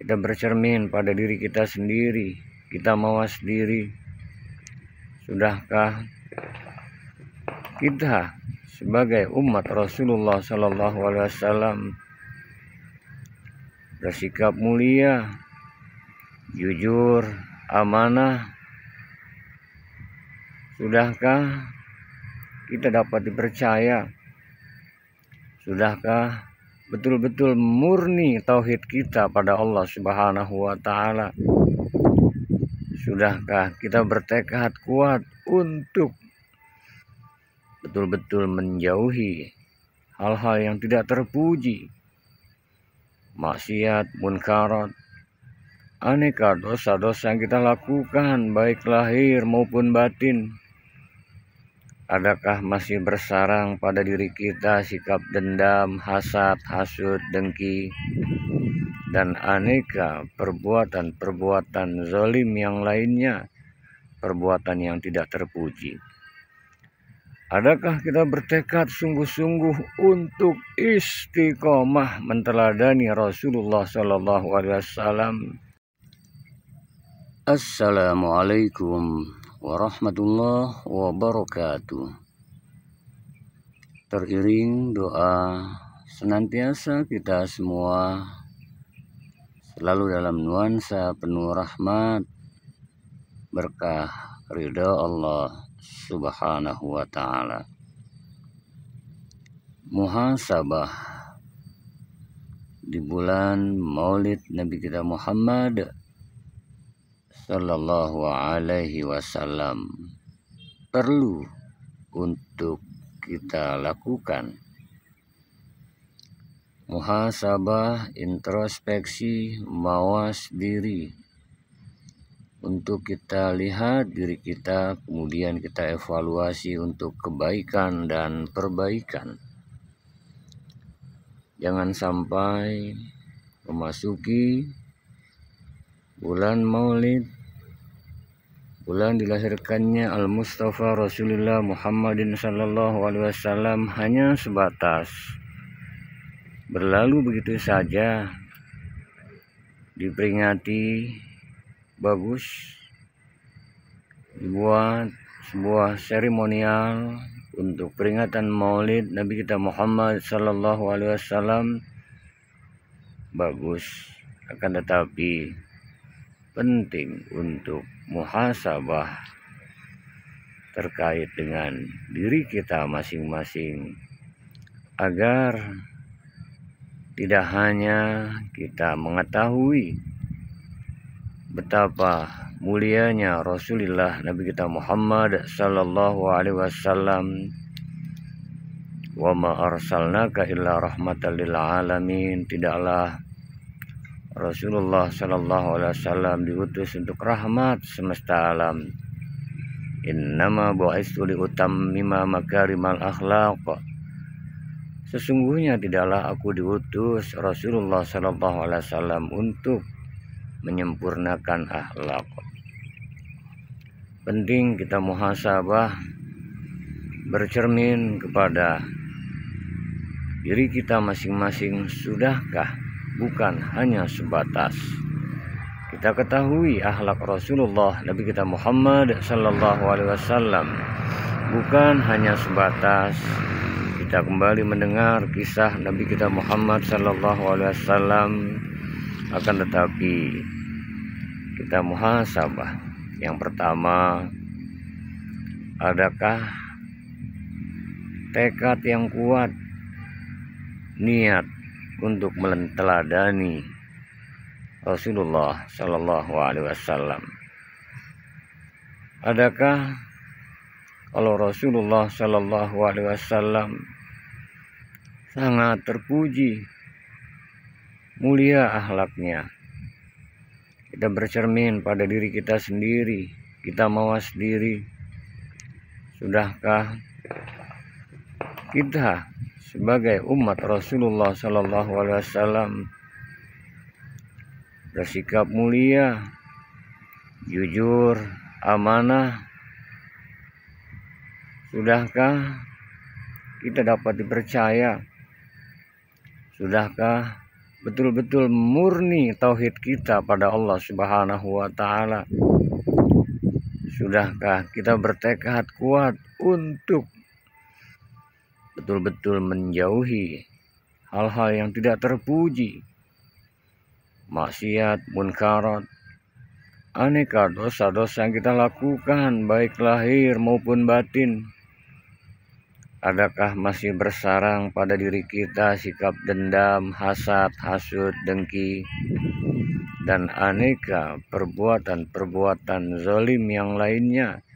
Kita bercermin pada diri kita sendiri, kita mawas diri. Sudahkah kita sebagai umat Rasulullah Sallallahu Alaihi Wasallam bersikap mulia, jujur, amanah? Sudahkah kita dapat dipercaya? Sudahkah betul-betul murni tauhid kita pada Allah Subhanahu wa Ta'ala? Sudahkah kita bertekad kuat untuk betul-betul menjauhi hal-hal yang tidak terpuji, maksiat, munkarat, aneka dosa-dosa yang kita lakukan baik lahir maupun batin? Adakah masih bersarang pada diri kita sikap dendam, hasad, hasud, dengki, dan aneka perbuatan-perbuatan zalim yang lainnya, perbuatan yang tidak terpuji? Adakah kita bertekad sungguh-sungguh untuk istiqomah menteladani Rasulullah Sallallahu Alaihi Wasallam? Assalamualaikum warahmatullahi wabarakatuh. Teriring doa senantiasa kita semua selalu dalam nuansa penuh rahmat, berkah, ridha Allah Subhanahu wa Ta'ala. Muhasabah di bulan Maulid Nabi kita Muhammad Sallallahu Alaihi Wasallam perlu untuk kita lakukan. Muhasabah, introspeksi, mawas diri, untuk kita lihat diri kita, kemudian kita evaluasi untuk kebaikan dan perbaikan. Jangan sampai memasuki bulan Maulid, bulan dilahirkannya Al-Mustafa Rasulullah Muhammadin Sallallahu Alaihi Wasallam, hanya sebatas berlalu begitu saja. Diperingati bagus, dibuat sebuah seremonial untuk peringatan Maulid Nabi kita Muhammad Sallallahu Alaihi Wasallam, bagus. Akan tetapi penting untuk muhasabah terkait dengan diri kita masing-masing, agar tidak hanya kita mengetahui betapa mulianya Rasulullah Nabi kita Muhammad Sallallahu Alaihi Wasallam, wa ma arsalnaka illa rahmatan lil alamin, tidaklah Rasulullah Sallallahu Alaihi Wasallam diutus untuk rahmat semesta alam. Innama bu'istu liutammima makarimal akhlaq, sesungguhnya tidaklah aku diutus Rasulullah Sallallahu Alaihi Wasallam untuk menyempurnakan akhlak. Penting kita muhasabah, bercermin kepada diri kita masing-masing. Sudahkah bukan hanya sebatas kita ketahui akhlak Rasulullah Nabi kita Muhammad Sallallahu Alaihi Wasallam, bukan hanya sebatas kita kembali mendengar kisah Nabi kita Muhammad Sallallahu Alaihi Wasallam, akan tetapi kita muhasabah. Yang pertama, adakah tekad yang kuat, niat untuk meneladani Rasulullah Sallallahu Alaihi Wasallam? Adakah kalau Rasulullah Sallallahu Alaihi Wasallam sangat terpuji, mulia akhlaknya, kita bercermin pada diri kita sendiri, kita mawas diri. Sudahkah kita sebagai umat Rasulullah Sallallahu Alaihi Wasallam bersikap mulia, jujur, amanah? Sudahkah kita dapat dipercaya? Sudahkah betul-betul murni tauhid kita pada Allah Subhanahu wa taala? Sudahkah kita bertekad kuat untuk betul-betul menjauhi hal-hal yang tidak terpuji, maksiat, munkarat, aneka dosa-dosa yang kita lakukan baik lahir maupun batin? Adakah masih bersarang pada diri kita sikap dendam, hasad, hasud, dengki, dan aneka perbuatan-perbuatan zalim yang lainnya,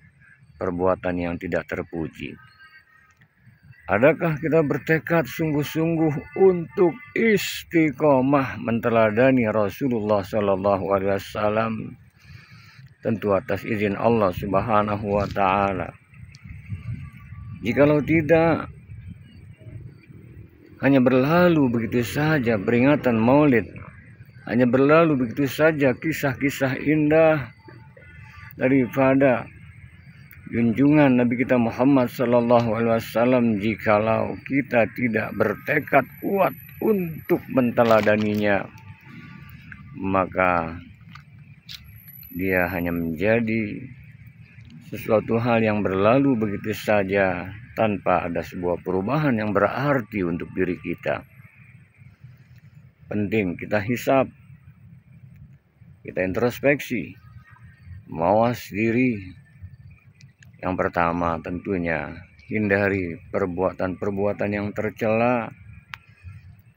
perbuatan yang tidak terpuji? Adakah kita bertekad sungguh-sungguh untuk istiqomah menteladani Rasulullah SAW, tentu atas izin Allah Subhanahu wa taala? Jikalau tidak, hanya berlalu begitu saja peringatan Maulid, hanya berlalu begitu saja kisah-kisah indah daripada junjungan Nabi kita Muhammad SAW, jikalau kita tidak bertekad kuat untuk menteladaninya, maka dia hanya menjadi sesuatu hal yang berlalu begitu saja tanpa ada sebuah perubahan yang berarti untuk diri kita. Penting kita hisab, kita introspeksi, mawas diri. Yang pertama tentunya hindari perbuatan-perbuatan yang tercela.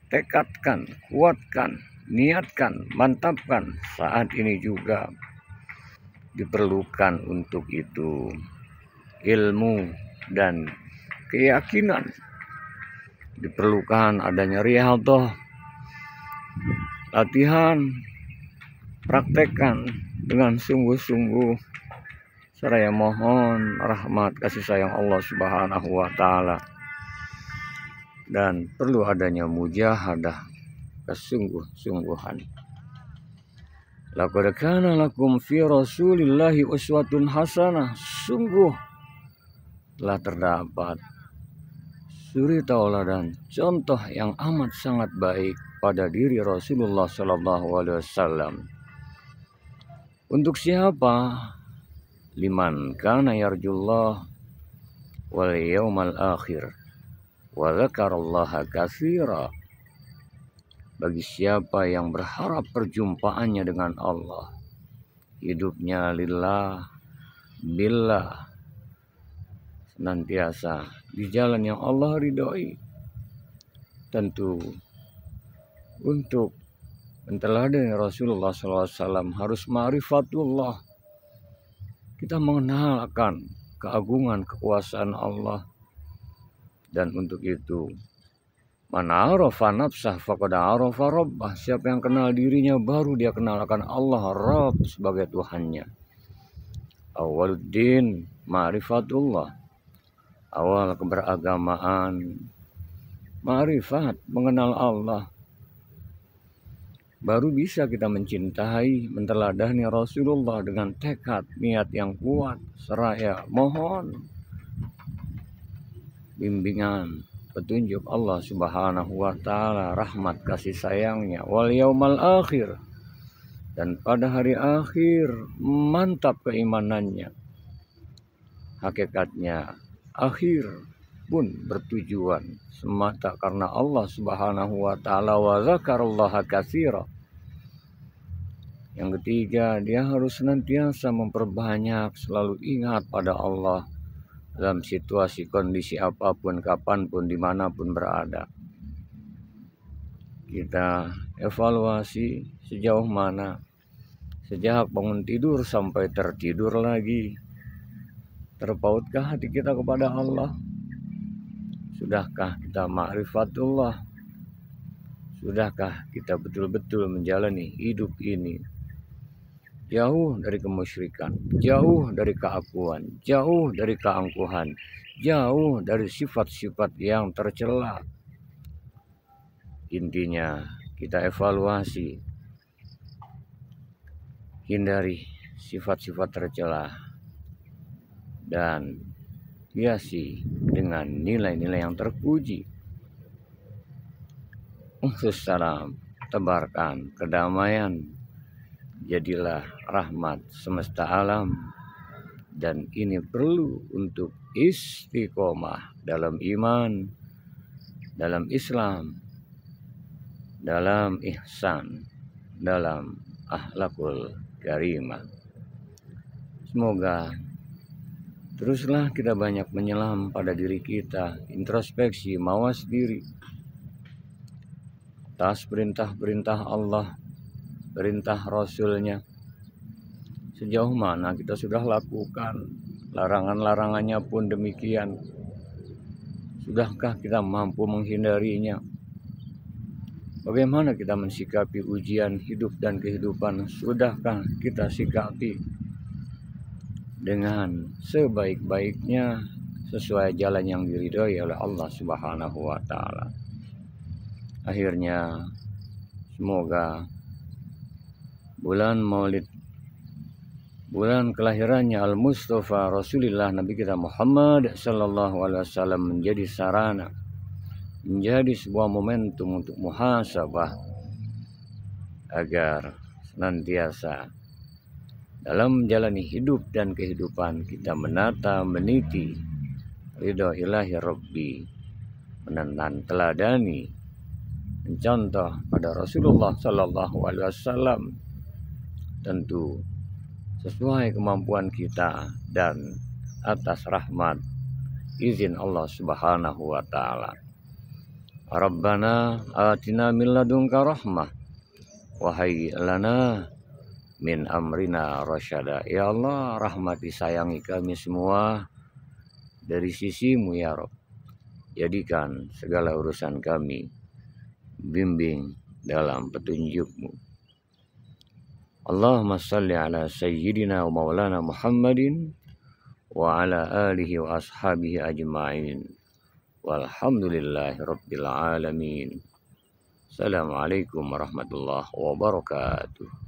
Tekadkan, kuatkan, niatkan, mantapkan. Saat ini juga diperlukan untuk itu ilmu dan keyakinan. Diperlukan adanya riyadhah, latihan, praktekkan dengan sungguh-sungguh. Saya mohon rahmat kasih sayang Allah Subhanahu wa taala, dan perlu adanya mujahadah, kesungguh-sungguhan. Laqad kana lakum fi Rasulillahi uswatun hasanah. Sungguh telah terdapat suri tauladan, contoh yang amat sangat baik pada diri Rasulullah SAW. Untuk siapa? Liman kana yarjullah wal yawmal akhir wa dzakarallaha katsira. Bagi siapa yang berharap perjumpaannya dengan Allah, hidupnya lillah, billah, senantiasa di jalan yang Allah ridhoi. Tentu untuk menteladani Rasulullah SAW harus ma'rifatullah. Kita mengenal akan keagungan kekuasaan Allah, dan untuk itu man arafa nafsah faqad arafa rabbah. Siapa yang kenal dirinya baru dia kenal akan Allah Rabb sebagai Tuhannya. Awaluddin ma'rifatullah. Awal keberagamaan ma'rifat, mengenal Allah. Baru bisa kita mencintai, menteladani Rasulullah dengan tekad, niat yang kuat. Seraya mohon bimbingan, petunjuk Allah Subhanahu wa taala, rahmat kasih sayangnya, wal yaumal akhir, dan pada hari akhir mantap keimanannya. Hakikatnya akhir pun bertujuan semata karena Allah Subhanahu wa taala, wa dzakarallaha katsira. Yang ketiga, dia harus senantiasa memperbanyak, selalu ingat pada Allah dalam situasi kondisi apapun, kapanpun, dimanapun berada. Kita evaluasi sejauh mana sejak bangun tidur sampai tertidur lagi, terpautkah hati kita kepada Allah? Sudahkah kita ma'rifatullah? Sudahkah kita betul-betul menjalani hidup ini jauh dari kemusyrikan, jauh dari keakuan, jauh dari keangkuhan, jauh dari sifat-sifat yang tercela? Intinya kita evaluasi, hindari sifat-sifat tercela, dan hiasi dengan nilai-nilai yang terpuji. Salam. tebarkan kedamaian, jadilah rahmat semesta alam. Dan ini perlu untuk istiqomah dalam iman, dalam Islam, dalam ihsan, dalam akhlakul karimah. Semoga teruslah kita banyak menyelam pada diri kita, introspeksi, mawas diri atas perintah-perintah Allah, perintah Rasul-Nya. Sejauh mana kita sudah lakukan, larangan-larangannya pun demikian. Sudahkah kita mampu menghindarinya? Bagaimana kita mensikapi ujian hidup dan kehidupan? Sudahkah kita sikapi dengan sebaik-baiknya sesuai jalan yang diridhoi oleh Allah Subhanahu wa taala? Akhirnya semoga bulan Maulid, bulan kelahirannya Al-Mustafa Rasulullah Nabi kita Muhammad sallallahu alaihi wasallam menjadi sarana, menjadi sebuah momentum untuk muhasabah agar senantiasa dalam menjalani hidup dan kehidupan kita menata, meniti ridho ilahi Rabbi, teladani, mencontoh pada Rasulullah sallallahu alaihi wasallam, tentu sesuai kemampuan kita dan atas rahmat izin Allah Subhanahu wa taala. Rabbana atina min ladunka rahmah wa hayyi lana min amrina rasyada. Ya Allah, rahmati sayangi kami semua dari sisimu ya Rabb. Jadikan segala urusan kami bimbing dalam petunjukmu. Allahumma salli ala sayyidina wa maulana Muhammadin wa ala alihi wa ashabihi ajma'in. Walhamdulillahi rabbil alamin. Assalamualaikum warahmatullahi wabarakatuh.